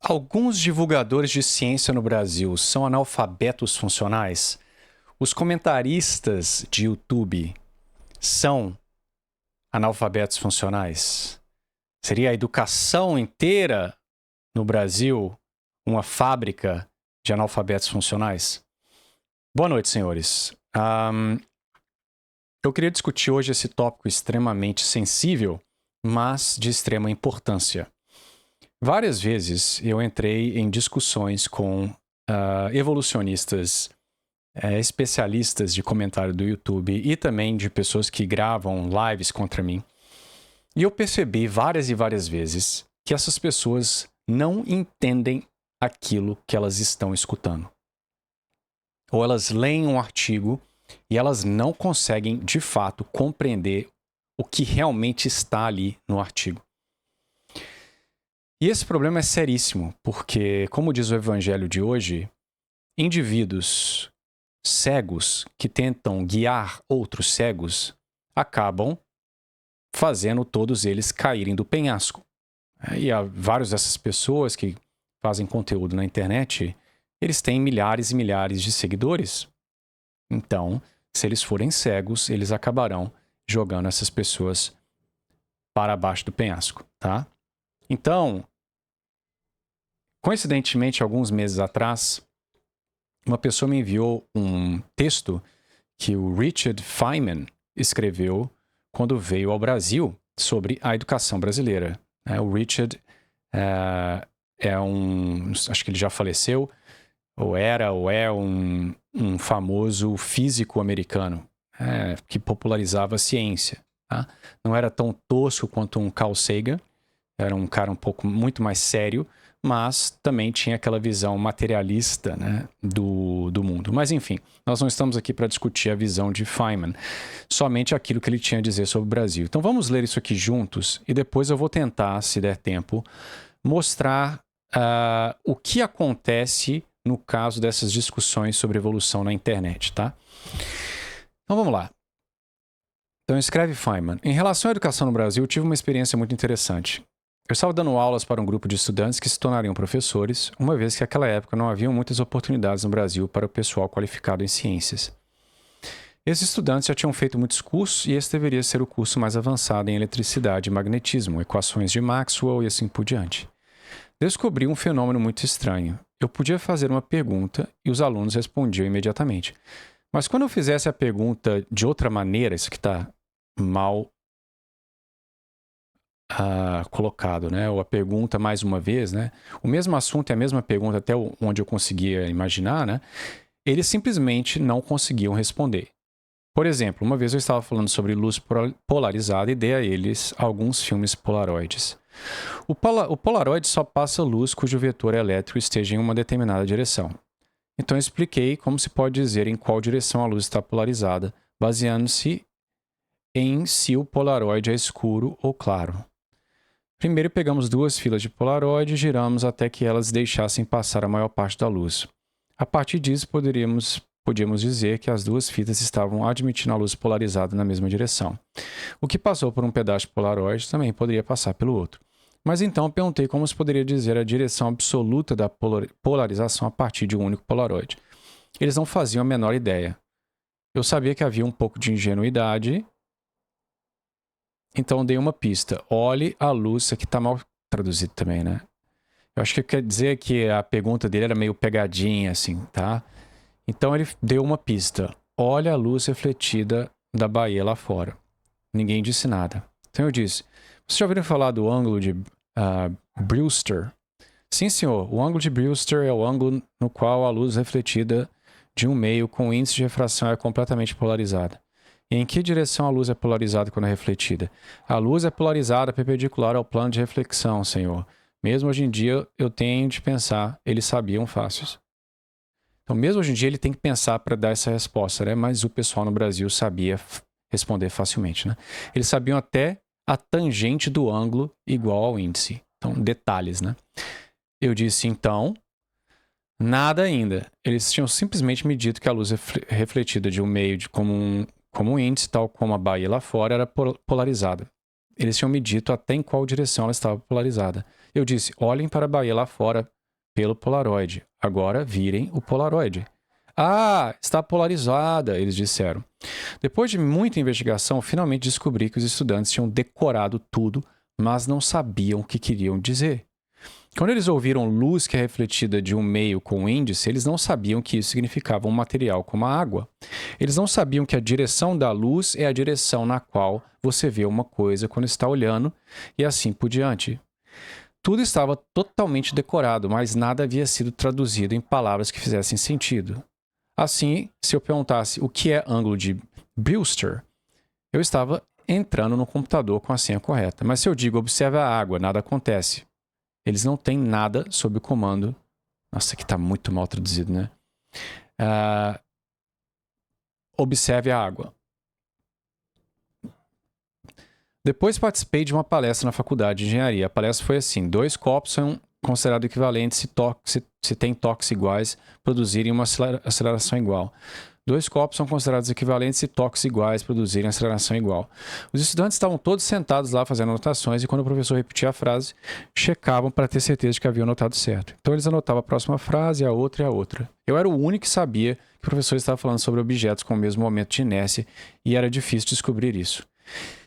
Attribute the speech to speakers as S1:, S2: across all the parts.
S1: Alguns divulgadores de ciência no Brasil são analfabetos funcionais? Os comentaristas de YouTube são analfabetos funcionais? Seria a educação inteira no Brasil uma fábrica de analfabetos funcionais? Boa noite, senhores. Eu queria discutir hoje esse tópico extremamente sensível, mas de extrema importância. Várias vezes eu entrei em discussões com evolucionistas, especialistas de comentário do YouTube e também de pessoas que gravam lives contra mim. E eu percebi várias e várias vezes que essas pessoas não entendem aquilo que elas estão escutando. Ou elas leem um artigo e elas não conseguem, de fato, compreender o que realmente está ali no artigo. E esse problema é seríssimo, porque, como diz o evangelho de hoje, indivíduos cegos que tentam guiar outros cegos acabam fazendo todos eles caírem do penhasco. E há várias dessas pessoas que fazem conteúdo na internet, eles têm milhares e milhares de seguidores. Então, se eles forem cegos, eles acabarão jogando essas pessoas para baixo do penhasco, tá? Então, coincidentemente, alguns meses atrás, uma pessoa me enviou um texto que o Richard Feynman escreveu quando veio ao Brasil sobre a educação brasileira. O Richard acho que ele já faleceu, ou é um famoso físico americano que popularizava a ciência. Tá? Não era tão tosco quanto um Carl Sagan, era um cara muito mais sério, mas também tinha aquela visão materialista, né, do mundo. Mas enfim, nós não estamos aqui para discutir a visão de Feynman, somente aquilo que ele tinha a dizer sobre o Brasil. Então vamos ler isso aqui juntos e depois eu vou tentar, se der tempo, mostrar o que acontece no caso dessas discussões sobre evolução na internet, tá? Então vamos lá. Então escreve Feynman. Em relação à educação no Brasil, eu tive uma experiência muito interessante. Eu estava dando aulas para um grupo de estudantes que se tornariam professores, uma vez que naquela época não havia muitas oportunidades no Brasil para o pessoal qualificado em ciências. Esses estudantes já tinham feito muitos cursos e esse deveria ser o curso mais avançado em eletricidade e magnetismo, equações de Maxwell e assim por diante. Descobri um fenômeno muito estranho. Eu podia fazer uma pergunta e os alunos respondiam imediatamente. Mas quando eu fizesse a pergunta de outra maneira, isso aqui está mal colocado, né? Ou a pergunta mais uma vez, né? O mesmo assunto e a mesma pergunta até onde eu conseguia imaginar, né? Eles simplesmente não conseguiam responder. Por exemplo, uma vez eu estava falando sobre luz polarizada e dei a eles alguns filmes polaroides. O polaroid só passa luz cujo vetor elétrico esteja em uma determinada direção. Então eu expliquei como se pode dizer em qual direção a luz está polarizada, baseando-se em se o polaroid é escuro ou claro. Primeiro pegamos duas filas de polaroid e giramos até que elas deixassem passar a maior parte da luz. A partir disso, podíamos dizer que as duas fitas estavam admitindo a luz polarizada na mesma direção. O que passou por um pedaço de polaroid também poderia passar pelo outro. Mas então eu perguntei como se poderia dizer a direção absoluta da polarização a partir de um único polaroid. Eles não faziam a menor ideia. Eu sabia que havia um pouco de ingenuidade, então dei uma pista. Olhe a luz. Isso aqui está mal traduzido também, né? Eu acho que quer dizer que a pergunta dele era meio pegadinha, assim, tá? Então ele deu uma pista. Olha a luz refletida da Bahia lá fora. Ninguém disse nada. Então eu disse, vocês já ouviram falar do ângulo de Brewster? Sim, senhor. O ângulo de Brewster é o ângulo no qual a luz refletida de um meio com índice de refração é completamente polarizada. E em que direção a luz é polarizada quando é refletida? A luz é polarizada perpendicular ao plano de reflexão, senhor. Mesmo hoje em dia, eu tenho de pensar, eles sabiam fáceis. Então, mesmo hoje em dia, ele tem que pensar para dar essa resposta, né? Mas o pessoal no Brasil sabia responder facilmente, né? Eles sabiam até a tangente do ângulo igual ao índice. Então, detalhes, né? Eu disse, então, nada ainda. Eles tinham simplesmente me dito que a luz refletida de um meio como um índice, tal como a Bahia lá fora, era polarizada. Eles tinham me dito até em qual direção ela estava polarizada. Eu disse, olhem para a Bahia lá fora pelo Polaroid. Agora virem o Polaroid. Ah, está polarizada, eles disseram. Depois de muita investigação, finalmente descobri que os estudantes tinham decorado tudo, mas não sabiam o que queriam dizer. Quando eles ouviram luz que é refletida de um meio com índice, eles não sabiam que isso significava um material como a água. Eles não sabiam que a direção da luz é a direção na qual você vê uma coisa quando está olhando, e assim por diante. Tudo estava totalmente decorado, mas nada havia sido traduzido em palavras que fizessem sentido. Assim, se eu perguntasse o que é ângulo de Brewster, eu estava entrando no computador com a senha correta. Mas se eu digo observe a água, nada acontece. Eles não têm nada sob o comando. Nossa, aqui está muito mal traduzido, né? Observe a água. Depois participei de uma palestra na faculdade de engenharia. A palestra foi assim: 2 copos são considerados equivalentes se têm toques iguais, produzirem uma aceleração igual. 2 copos são considerados equivalentes se toques iguais produzirem aceleração igual. Os estudantes estavam todos sentados lá fazendo anotações e quando o professor repetia a frase, checavam para ter certeza de que haviam anotado certo. Então eles anotavam a próxima frase, a outra e a outra. Eu era o único que sabia que o professor estava falando sobre objetos com o mesmo momento de inércia e era difícil descobrir isso.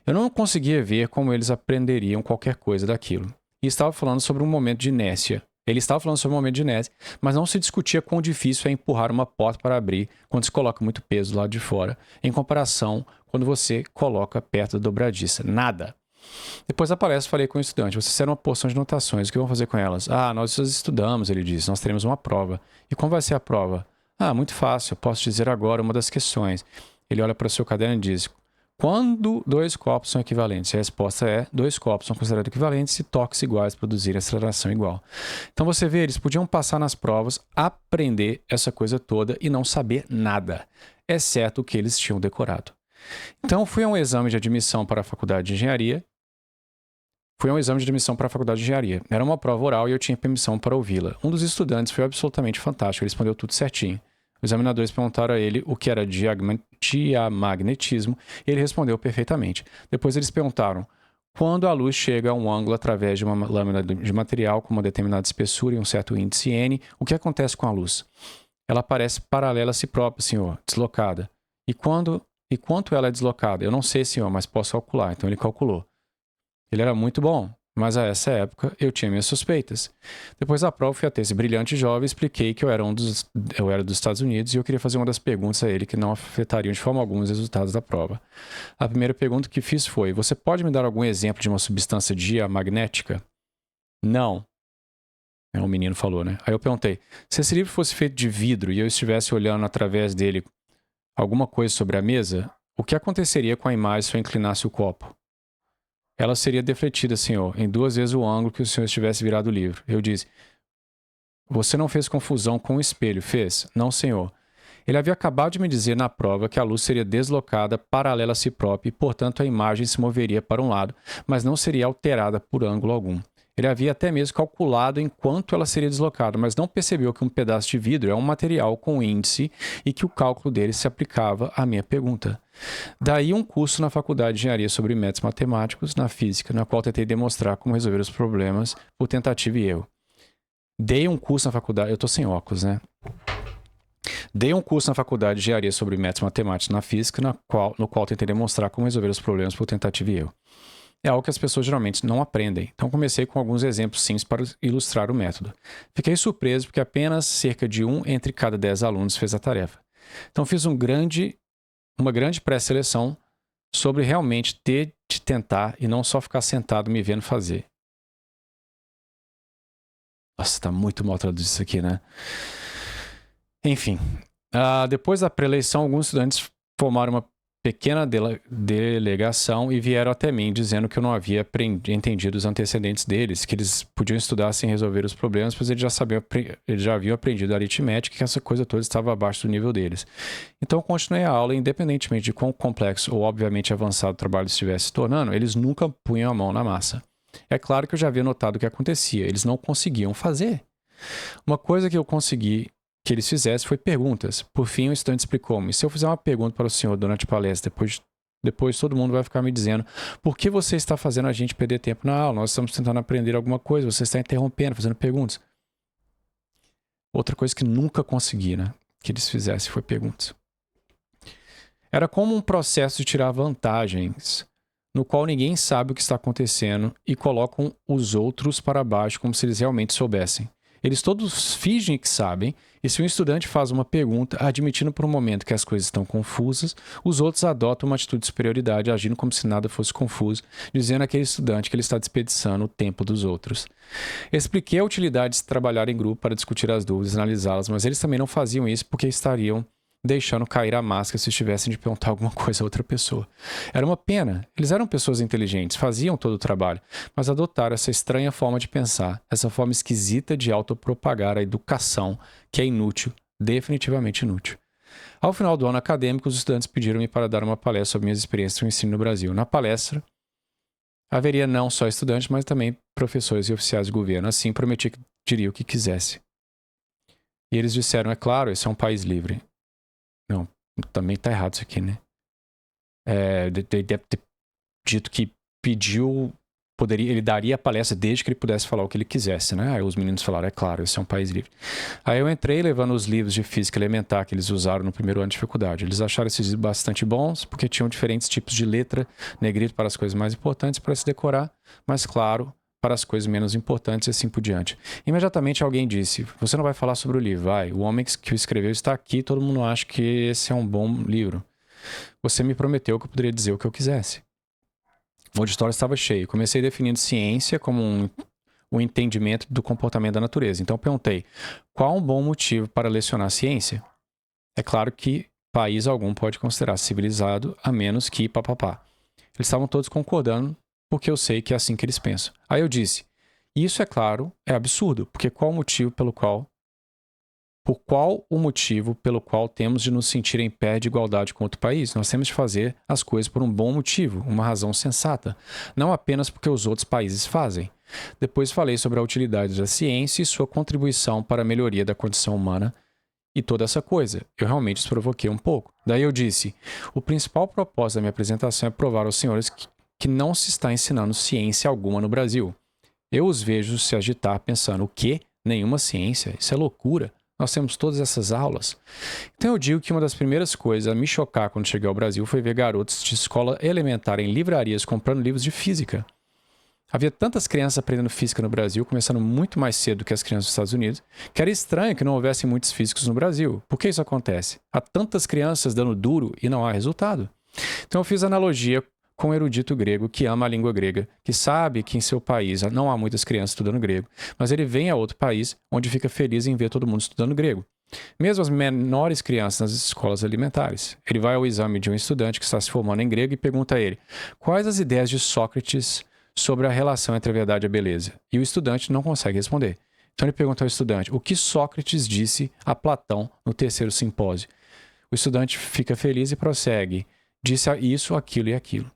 S1: Eu não conseguia ver como eles aprenderiam qualquer coisa daquilo. E estava falando sobre um momento de inércia. Ele estava falando sobre um momento de inércia, mas não se discutia quão difícil é empurrar uma porta para abrir quando se coloca muito peso do lado de fora, em comparação quando você coloca perto da dobradiça. Nada. Depois da palestra, falei com o estudante: vocês fizeram uma porção de anotações, o que vão fazer com elas? Ah, nós estudamos, ele disse, nós teremos uma prova. E como vai ser a prova? Ah, muito fácil, eu posso dizer agora uma das questões. Ele olha para o seu caderno e diz: quando 2 copos são equivalentes? A resposta é: 2 copos são considerados equivalentes se toques iguais produzirem aceleração igual. Então você vê, eles podiam passar nas provas, aprender essa coisa toda e não saber nada, exceto o que eles tinham decorado. Então fui a um exame de admissão para a faculdade de engenharia. Era uma prova oral e eu tinha permissão para ouvi-la. Um dos estudantes foi absolutamente fantástico, ele respondeu tudo certinho. Os examinadores perguntaram a ele o que era diamagnetismo e ele respondeu perfeitamente. Depois eles perguntaram: quando a luz chega a um ângulo através de uma lâmina de material com uma determinada espessura e um certo índice N, o que acontece com a luz? Ela aparece paralela a si própria, senhor, deslocada. E quanto ela é deslocada? Eu não sei, senhor, mas posso calcular. Então ele calculou. Ele era muito bom, mas a essa época eu tinha minhas suspeitas. Depois da prova, fui até esse brilhante jovem e expliquei que eu era dos Estados Unidos e eu queria fazer uma das perguntas a ele que não afetariam de forma alguma os resultados da prova. A primeira pergunta que fiz foi: você pode me dar algum exemplo de uma substância diamagnética? Não. O menino falou, né? Aí eu perguntei: se esse livro fosse feito de vidro e eu estivesse olhando através dele alguma coisa sobre a mesa, o que aconteceria com a imagem se eu inclinasse o copo? Ela seria defletida, senhor, em 2 vezes o ângulo que o senhor estivesse virado o livro. Eu disse: você não fez confusão com o espelho, fez? Não, senhor. Ele havia acabado de me dizer na prova que a luz seria deslocada paralela a si própria e, portanto, a imagem se moveria para um lado, mas não seria alterada por ângulo algum. Ele havia até mesmo calculado em quanto ela seria deslocada, mas não percebeu que um pedaço de vidro é um material com índice e que o cálculo dele se aplicava à minha pergunta. Daí um curso na faculdade de engenharia sobre métodos matemáticos na física, na qual tentei demonstrar como resolver os problemas por tentativa e erro. Dei um curso na faculdade... Eu tô sem óculos, né? Dei um curso na faculdade de engenharia sobre métodos matemáticos na física, no qual tentei demonstrar como resolver os problemas por tentativa e erro. É algo que as pessoas geralmente não aprendem. Então comecei com alguns exemplos simples para ilustrar o método. Fiquei surpreso porque apenas cerca de 1 entre cada 10 alunos fez a tarefa. Então fiz uma grande pré-seleção sobre realmente ter de tentar e não só ficar sentado me vendo fazer. Nossa, está muito mal traduzido isso aqui, né? Enfim, depois da pré-eleição, alguns estudantes formaram uma pequena delegação e vieram até mim dizendo que eu não havia entendido os antecedentes deles, que eles podiam estudar sem resolver os problemas, pois eles já haviam aprendido aritmética e que essa coisa toda estava abaixo do nível deles. Então continuei a aula, independentemente de quão complexo ou obviamente avançado o trabalho estivesse se tornando, eles nunca punham a mão na massa. É claro que eu já havia notado o que acontecia, eles não conseguiam fazer. Uma coisa que eu consegui que eles fizessem foi perguntas. Por fim, o estudante explicou-me: se eu fizer uma pergunta para o senhor durante a palestra, depois todo mundo vai ficar me dizendo: por que você está fazendo a gente perder tempo na aula? Nós estamos tentando aprender alguma coisa, você está interrompendo, fazendo perguntas. Outra coisa que nunca consegui, né? Que eles fizessem foi perguntas. Era como um processo de tirar vantagens, no qual ninguém sabe o que está acontecendo e colocam os outros para baixo como se eles realmente soubessem. Eles todos fingem que sabem, e se um estudante faz uma pergunta, admitindo por um momento que as coisas estão confusas, os outros adotam uma atitude de superioridade, agindo como se nada fosse confuso, dizendo àquele estudante que ele está desperdiçando o tempo dos outros. Expliquei a utilidade de se trabalhar em grupo para discutir as dúvidas e analisá-las, mas eles também não faziam isso porque estariam deixando cair a máscara se estivessem de perguntar alguma coisa a outra pessoa. Era uma pena. Eles eram pessoas inteligentes, faziam todo o trabalho, mas adotaram essa estranha forma de pensar, essa forma esquisita de autopropagar a educação, que é inútil, definitivamente inútil. Ao final do ano acadêmico, os estudantes pediram-me para dar uma palestra sobre minhas experiências no ensino no Brasil. Na palestra, haveria não só estudantes, mas também professores e oficiais de governo. Assim, prometi que diria o que quisesse. E eles disseram, é claro, esse é um país livre. Não, também tá errado isso aqui, né? Ele deve ter dito que pediu, ele daria a palestra desde que ele pudesse falar o que ele quisesse, né? Aí os meninos falaram, é claro, esse é um país livre. Aí eu entrei levando os livros de física elementar que eles usaram no primeiro ano de dificuldade. Eles acharam esses livros bastante bons, porque tinham diferentes tipos de letra, negrito para as coisas mais importantes para se decorar, mas claro, para as coisas menos importantes e assim por diante. Imediatamente alguém disse, você não vai falar sobre o livro, vai. O homem que o escreveu está aqui, todo mundo acha que esse é um bom livro. Você me prometeu que eu poderia dizer o que eu quisesse. O auditório estava cheio. Comecei definindo ciência como um entendimento do comportamento da natureza. Então eu perguntei, qual um bom motivo para lecionar ciência? É claro que país algum pode considerar civilizado, a menos que papapá. Eles estavam todos concordando, porque eu sei que é assim que eles pensam. Aí eu disse, isso é claro, é absurdo, porque qual o motivo pelo qual temos de nos sentir em pé de igualdade com outro país? Nós temos de fazer as coisas por um bom motivo, uma razão sensata, não apenas porque os outros países fazem. Depois falei sobre a utilidade da ciência e sua contribuição para a melhoria da condição humana e toda essa coisa. Eu realmente os provoquei um pouco. Daí eu disse, o principal propósito da minha apresentação é provar aos senhores que não se está ensinando ciência alguma no Brasil. Eu os vejo se agitar pensando, o quê? Nenhuma ciência? Isso é loucura. Nós temos todas essas aulas. Então eu digo que uma das primeiras coisas a me chocar quando cheguei ao Brasil foi ver garotos de escola elementar em livrarias comprando livros de física. Havia tantas crianças aprendendo física no Brasil, começando muito mais cedo do que as crianças dos Estados Unidos, que era estranho que não houvesse muitos físicos no Brasil. Por que isso acontece? Há tantas crianças dando duro e não há resultado. Então eu fiz analogia com um erudito grego que ama a língua grega, que sabe que em seu país não há muitas crianças estudando grego, mas ele vem a outro país onde fica feliz em ver todo mundo estudando grego. Mesmo as menores crianças nas escolas elementares. Ele vai ao exame de um estudante que está se formando em grego e pergunta a ele quais as ideias de Sócrates sobre a relação entre a verdade e a beleza. E o estudante não consegue responder. Então ele pergunta ao estudante o que Sócrates disse a Platão no terceiro simpósio. O estudante fica feliz e prossegue. Disse isso, aquilo e aquilo.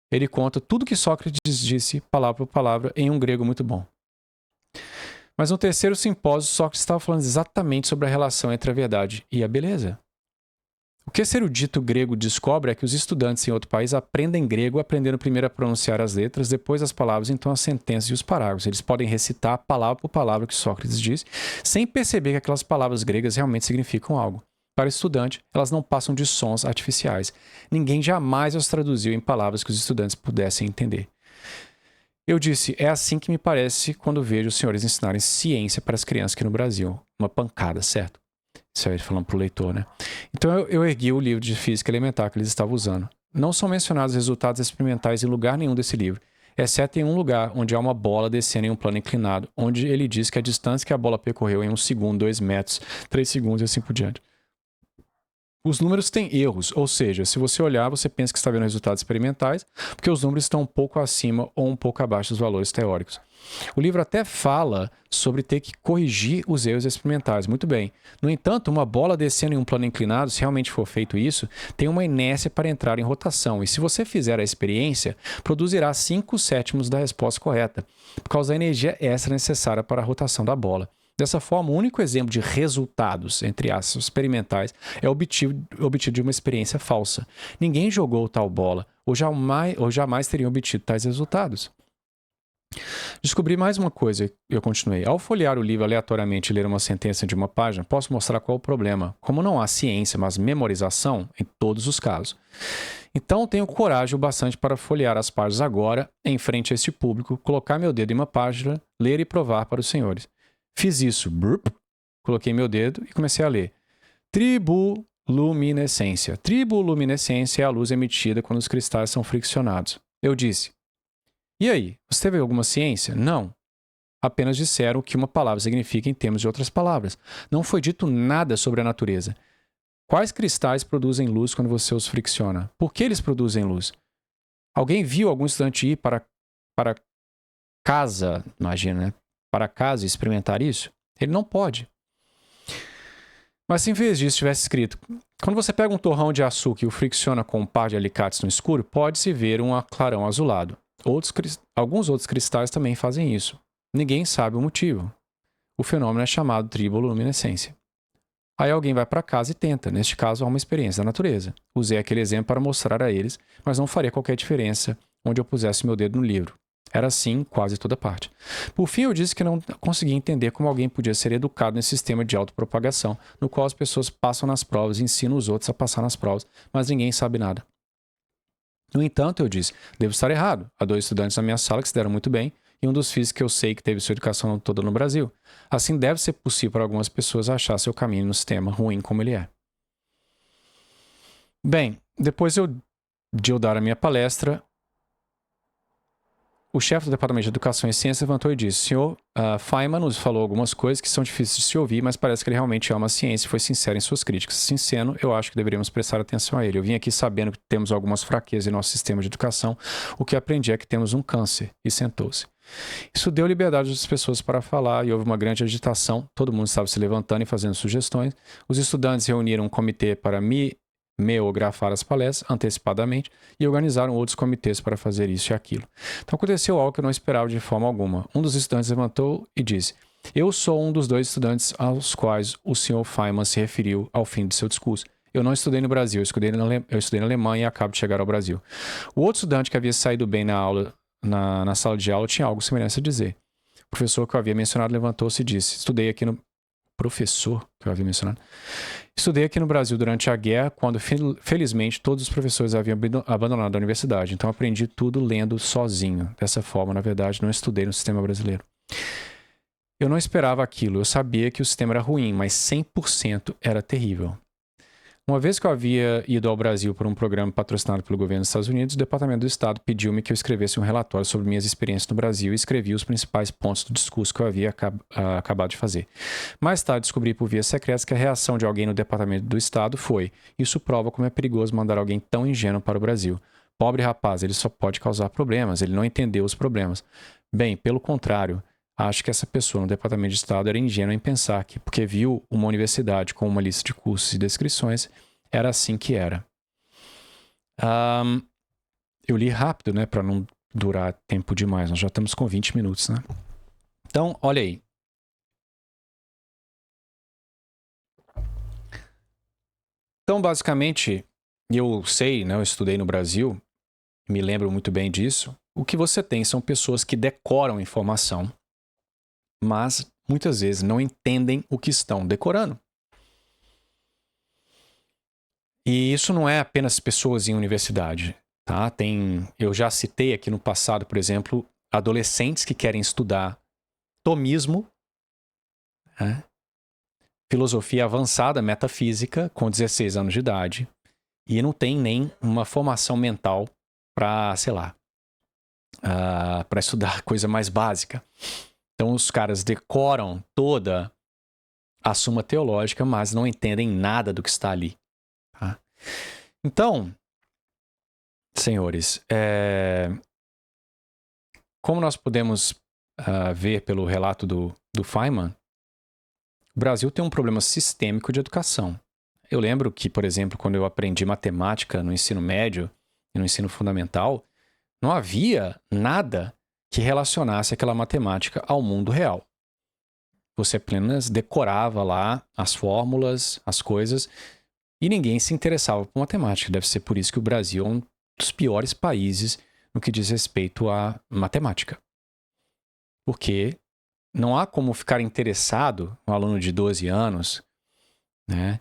S1: Ele conta tudo que Sócrates disse, palavra por palavra, em um grego muito bom. Mas no terceiro simpósio, Sócrates estava falando exatamente sobre a relação entre a verdade e a beleza. O que esse erudito grego descobre é que os estudantes em outro país aprendem grego, aprendendo primeiro a pronunciar as letras, depois as palavras, então as sentenças e os parágrafos. Eles podem recitar palavra por palavra o que Sócrates disse, sem perceber que aquelas palavras gregas realmente significam algo. Para o estudante, elas não passam de sons artificiais. Ninguém jamais as traduziu em palavras que os estudantes pudessem entender. Eu disse, é assim que me parece quando vejo os senhores ensinarem ciência para as crianças aqui no Brasil. Uma pancada, certo? Isso aí falando para o leitor, né? Então eu ergui o livro de física elementar que eles estavam usando. Não são mencionados resultados experimentais em lugar nenhum desse livro, exceto em um lugar onde há uma bola descendo em um plano inclinado, onde ele diz que a distância que a bola percorreu em 1 segundo, 2 metros, 3 segundos e assim por diante. Os números têm erros, ou seja, se você olhar, você pensa que está vendo resultados experimentais, porque os números estão um pouco acima ou um pouco abaixo dos valores teóricos. O livro até fala sobre ter que corrigir os erros experimentais. Muito bem. No entanto, uma bola descendo em um plano inclinado, se realmente for feito isso, tem uma inércia para entrar em rotação. E se você fizer a experiência, produzirá 5/7 da resposta correta, por causa da energia extra necessária para a rotação da bola. Dessa forma, o único exemplo de resultados, entre aspas, experimentais, é obtido de uma experiência falsa. Ninguém jogou tal bola, ou jamais teriam obtido tais resultados. Descobri mais uma coisa, eu continuei. Ao folhear o livro aleatoriamente e ler uma sentença de uma página, posso mostrar qual é o problema. Como não há ciência, mas memorização, em todos os casos. Então tenho coragem o bastante para folhear as páginas agora, em frente a este público, colocar meu dedo em uma página, ler e provar para os senhores. Fiz isso, burp, coloquei meu dedo e comecei a ler. Triboluminescência. Triboluminescência é a luz emitida quando os cristais são friccionados. Eu disse, e aí, você teve alguma ciência? Não. Apenas disseram o que uma palavra significa em termos de outras palavras. Não foi dito nada sobre a natureza. Quais cristais produzem luz quando você os fricciona? Por que eles produzem luz? Alguém viu algum estudante ir para casa, imagina, né? Para casa e experimentar isso? Ele não pode. Mas se em vez disso tivesse escrito, quando você pega um torrão de açúcar e o fricciona com um par de alicates no escuro, pode-se ver um clarão azulado. Alguns outros cristais também fazem isso. Ninguém sabe o motivo. O fenômeno é chamado triboluminescência. Aí alguém vai para casa e tenta. Neste caso, há uma experiência da natureza. Usei aquele exemplo para mostrar a eles, mas não faria qualquer diferença onde eu pusesse meu dedo no livro. Era assim quase toda parte. Por fim, eu disse que não conseguia entender como alguém podia ser educado nesse sistema de autopropagação, no qual as pessoas passam nas provas e ensinam os outros a passar nas provas, mas ninguém sabe nada. No entanto, eu disse, devo estar errado. Há 2 estudantes na minha sala que se deram muito bem, e um dos físicos que eu sei que teve sua educação toda no Brasil. Assim, deve ser possível para algumas pessoas achar seu caminho no sistema ruim como ele é. Bem, depois de eu dar a minha palestra, o chefe do Departamento de Educação e Ciência levantou e disse, Sr. Feynman nos falou algumas coisas que são difíceis de se ouvir, mas parece que ele realmente ama a ciência e foi sincero em suas críticas. Sincero, eu acho que deveríamos prestar atenção a ele. Eu vim aqui sabendo que temos algumas fraquezas em nosso sistema de educação. O que aprendi é que temos um câncer. E sentou-se. Isso deu liberdade às pessoas para falar e houve uma grande agitação. Todo mundo estava se levantando e fazendo sugestões. Os estudantes reuniram um comitê para meografar as palestras antecipadamente e organizaram outros comitês para fazer isso e aquilo. Então aconteceu algo que eu não esperava de forma alguma. Um dos estudantes levantou e disse, eu sou um dos 2 estudantes aos quais o Sr. Feynman se referiu ao fim de seu discurso. Eu não estudei no Brasil, eu estudei na Alemanha e acabo de chegar ao Brasil. O outro estudante que havia saído bem na aula, na sala de aula, tinha algo semelhante a dizer. O professor que eu havia mencionado levantou-se e disse, estudei aqui no Brasil durante a guerra, quando felizmente todos os professores haviam abandonado a universidade. Então aprendi tudo lendo sozinho. Dessa forma, na verdade, não estudei no sistema brasileiro. Eu não esperava aquilo. Eu sabia que o sistema era ruim, mas 100% era terrível. Uma vez que eu havia ido ao Brasil por um programa patrocinado pelo governo dos Estados Unidos, o Departamento do Estado pediu-me que eu escrevesse um relatório sobre minhas experiências no Brasil e escrevi os principais pontos do discurso que eu havia acabado de fazer. Mais tarde, descobri por vias secretas que a reação de alguém no Departamento do Estado foi: isso prova como é perigoso mandar alguém tão ingênuo para o Brasil. Pobre rapaz, ele só pode causar problemas, ele não entendeu os problemas. Bem, pelo contrário, acho que essa pessoa no Departamento de Estado era ingênua em pensar que, porque viu uma universidade com uma lista de cursos e descrições, era assim que era. Eu li rápido, né, para não durar tempo demais. Nós já estamos com 20 minutos, né? Então, olha aí. Então, basicamente, eu sei, né, eu estudei no Brasil, me lembro muito bem disso. O que você tem são pessoas que decoram informação, mas muitas vezes não entendem o que estão decorando. E isso não é apenas pessoas em universidade, tá? Eu já citei aqui no passado, por exemplo, adolescentes que querem estudar tomismo, né? Filosofia avançada, metafísica, com 16 anos de idade, e não tem nem uma formação mental para, sei lá, para estudar coisa mais básica. Então os caras decoram toda a Suma Teológica, mas não entendem nada do que está ali. Tá? Então, senhores, como nós podemos ver pelo relato do Feynman, o Brasil tem um problema sistêmico de educação. Eu lembro que, por exemplo, quando eu aprendi matemática no ensino médio e no ensino fundamental, não havia nada que relacionasse aquela matemática ao mundo real. Você apenas decorava lá as fórmulas, as coisas, e ninguém se interessava por matemática. Deve ser por isso que o Brasil é um dos piores países no que diz respeito à matemática. Porque não há como ficar interessado, um aluno de 12 anos, né?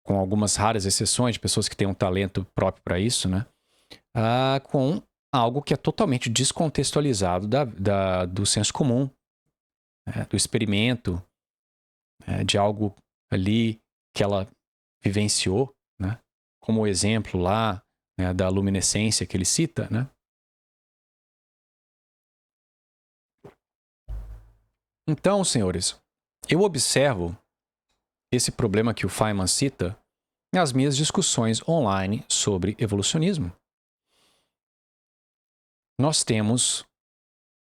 S1: Com algumas raras exceções de pessoas que têm um talento próprio para isso, né? Com algo que é totalmente descontextualizado do senso comum, né? Do experimento, de algo ali que ela vivenciou, né? Como o exemplo lá, né, da luminescência que ele cita, né? Então, senhores, eu observo esse problema que o Feynman cita nas minhas discussões online sobre evolucionismo. Nós temos,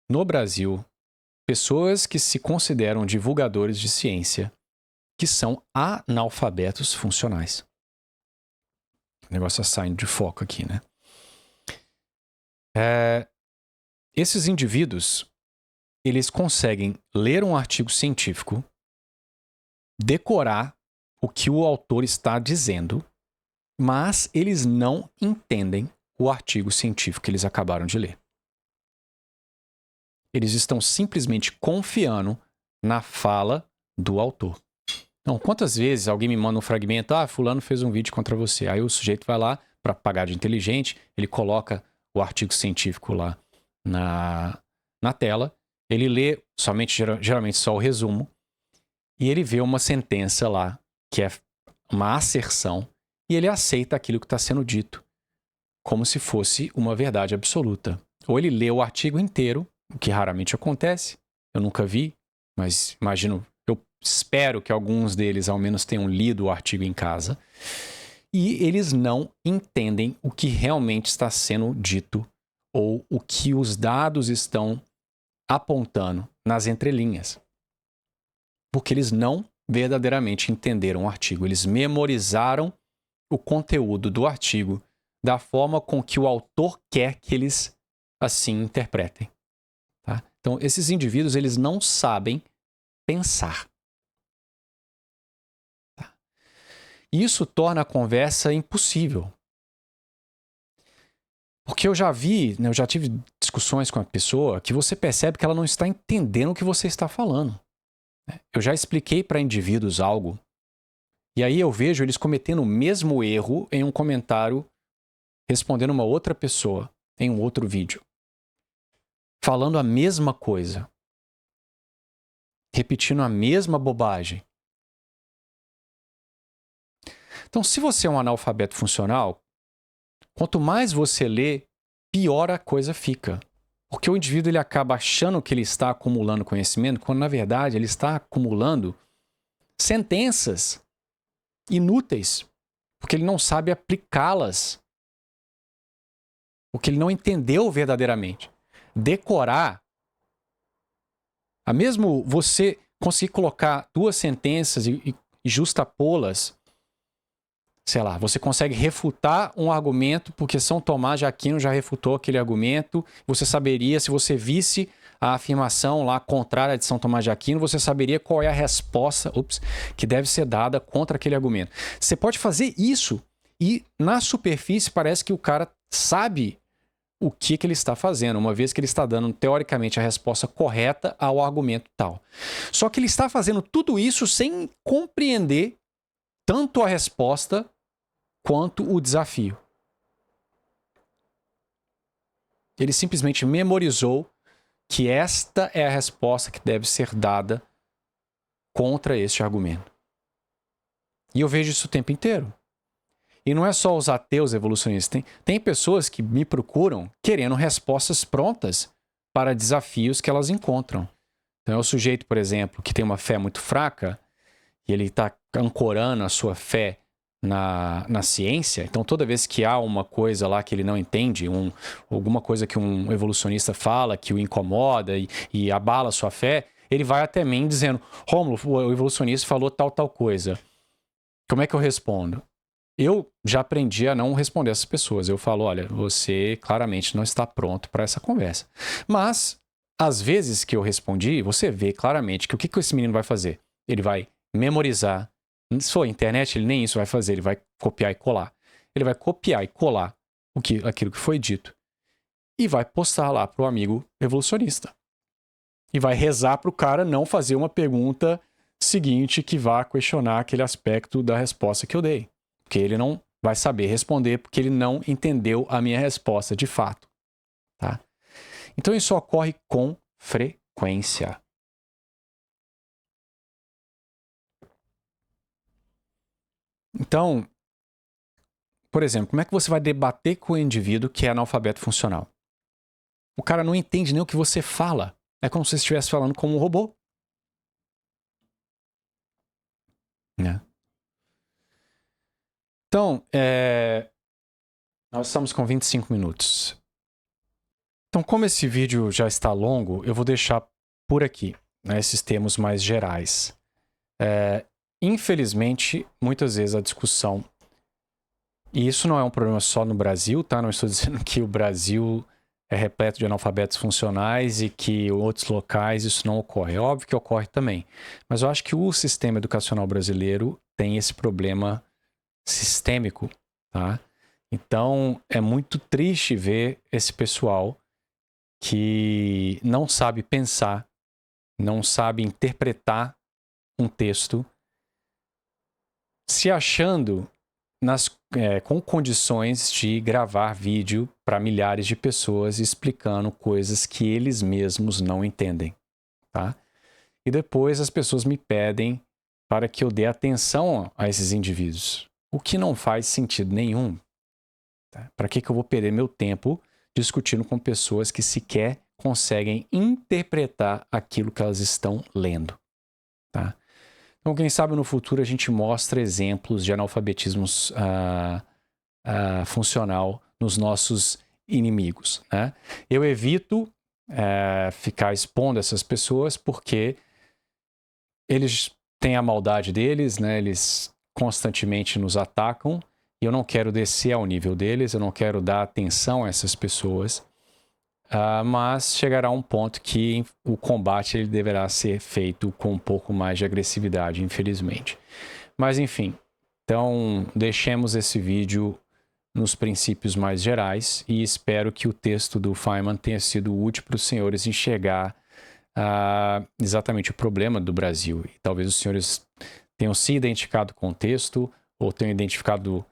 S1: no Brasil, pessoas que se consideram divulgadores de ciência que são analfabetos funcionais. O negócio está saindo de foco aqui, né? Esses indivíduos, eles conseguem ler um artigo científico, decorar o que o autor está dizendo, mas eles não entendem o artigo científico que eles acabaram de ler. Eles estão simplesmente confiando na fala do autor. Então, quantas vezes alguém me manda um fragmento, fulano fez um vídeo contra você. Aí o sujeito vai lá, para pagar de inteligente, ele coloca o artigo científico lá na tela, ele lê geralmente só o resumo, e ele vê uma sentença lá, que é uma asserção, e ele aceita aquilo que está sendo dito, como se fosse uma verdade absoluta. Ou ele lê o artigo inteiro, o que raramente acontece, eu nunca vi, mas eu espero que alguns deles ao menos tenham lido o artigo em casa, e eles não entendem o que realmente está sendo dito ou o que os dados estão apontando nas entrelinhas. Porque eles não verdadeiramente entenderam o artigo, eles memorizaram o conteúdo do artigo da forma com que o autor quer que eles assim interpretem. Tá? Então, esses indivíduos, eles não sabem pensar. Tá? Isso torna a conversa impossível. Porque eu já tive discussões com a pessoa que você percebe que ela não está entendendo o que você está falando. Eu já expliquei para indivíduos algo, e aí eu vejo eles cometendo o mesmo erro em um comentário respondendo uma outra pessoa em um outro vídeo. Falando a mesma coisa. Repetindo a mesma bobagem. Então, se você é um analfabeto funcional, quanto mais você lê, pior a coisa fica. Porque o indivíduo ele acaba achando que ele está acumulando conhecimento, quando na verdade ele está acumulando sentenças inúteis, porque ele não sabe aplicá-las. Porque ele não entendeu verdadeiramente. Decorar, mesmo você conseguir colocar duas sentenças e justapô-las, sei lá, você consegue refutar um argumento porque São Tomás de Aquino já refutou aquele argumento. Você saberia, se você visse a afirmação lá contrária de São Tomás de Aquino, você saberia qual é a resposta que deve ser dada contra aquele argumento. Você pode fazer isso e na superfície parece que o cara sabe o que ele está fazendo, uma vez que ele está dando, teoricamente, a resposta correta ao argumento tal. Só que ele está fazendo tudo isso sem compreender tanto a resposta quanto o desafio. Ele simplesmente memorizou que esta é a resposta que deve ser dada contra este argumento. E eu vejo isso o tempo inteiro. E não é só os ateus evolucionistas. Tem pessoas que me procuram querendo respostas prontas para desafios que elas encontram. Então é o sujeito, por exemplo, que tem uma fé muito fraca e ele está ancorando a sua fé na ciência. Então toda vez que há uma coisa lá que ele não entende, alguma coisa que um evolucionista fala que o incomoda e abala a sua fé, ele vai até mim dizendo: Rômulo, o evolucionista falou tal coisa. Como é que eu respondo? Eu já aprendi a não responder essas pessoas. Eu falo: olha, você claramente não está pronto para essa conversa. Mas, às vezes que eu respondi, você vê claramente que o que esse menino vai fazer? Ele vai memorizar. Se for internet, ele nem isso vai fazer. Ele vai copiar e colar. Ele vai copiar e colar aquilo que foi dito. e vai postar lá para o amigo evolucionista. E vai rezar para o cara não fazer uma pergunta seguinte que vá questionar aquele aspecto da resposta que eu dei. Porque ele não vai saber responder porque ele não entendeu a minha resposta de fato. Tá? Então isso ocorre com frequência. Então, por exemplo, como é que você vai debater com o indivíduo que é analfabeto funcional? O cara não entende nem o que você fala. É como se você estivesse falando como um robô. Né? Então, nós estamos com 25 minutos. Então, como esse vídeo já está longo, eu vou deixar por aqui, né, esses termos mais gerais. Infelizmente, muitas vezes a discussão, e isso não é um problema só no Brasil, tá? Não estou dizendo que o Brasil é repleto de analfabetos funcionais e que em outros locais isso não ocorre. É óbvio que ocorre também. Mas eu acho que o sistema educacional brasileiro tem esse problema sistêmico, tá? Então, é muito triste ver esse pessoal que não sabe pensar, não sabe interpretar um texto, se achando com condições de gravar vídeo para milhares de pessoas explicando coisas que eles mesmos não entendem, tá? E depois as pessoas me pedem para que eu dê atenção a esses indivíduos, o que não faz sentido nenhum. Tá? Para que eu vou perder meu tempo discutindo com pessoas que sequer conseguem interpretar aquilo que elas estão lendo? Tá? Então, quem sabe no futuro a gente mostra exemplos de analfabetismo funcional nos nossos inimigos. Né? Eu evito ficar expondo essas pessoas porque eles têm a maldade deles, né? Eles constantemente nos atacam e eu não quero descer ao nível deles, eu não quero dar atenção a essas pessoas, mas chegará um ponto que o combate ele deverá ser feito com um pouco mais de agressividade, infelizmente. Mas enfim, então deixemos esse vídeo nos princípios mais gerais e espero que o texto do Feynman tenha sido útil para os senhores enxergar exatamente o problema do Brasil. E talvez os senhores tenham se identificado com o texto ou tenham identificado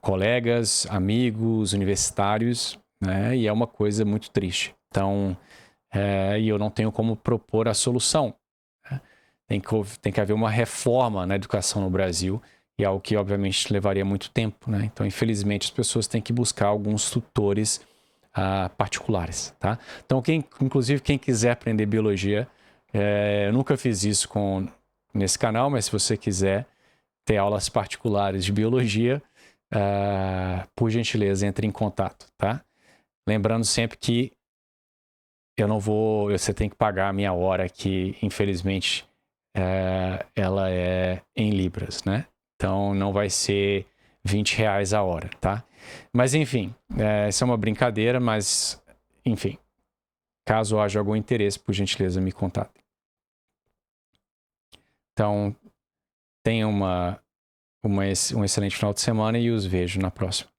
S1: colegas, amigos, universitários, né? E é uma coisa muito triste. Então, e eu não tenho como propor a solução. Né? Tem que haver uma reforma na educação no Brasil e é algo que, obviamente, levaria muito tempo. Né? Então, infelizmente, as pessoas têm que buscar alguns tutores particulares. Tá? Então, inclusive, quem quiser aprender biologia, eu nunca fiz isso nesse canal, mas se você quiser ter aulas particulares de biologia, por gentileza, entre em contato, tá? Lembrando sempre que você tem que pagar a minha hora, que infelizmente ela é em libras, né? Então não vai ser R$20 a hora, tá? Mas enfim, isso é uma brincadeira, mas enfim, caso haja algum interesse, por gentileza, me contatem. Então, tenha um excelente final de semana e os vejo na próxima.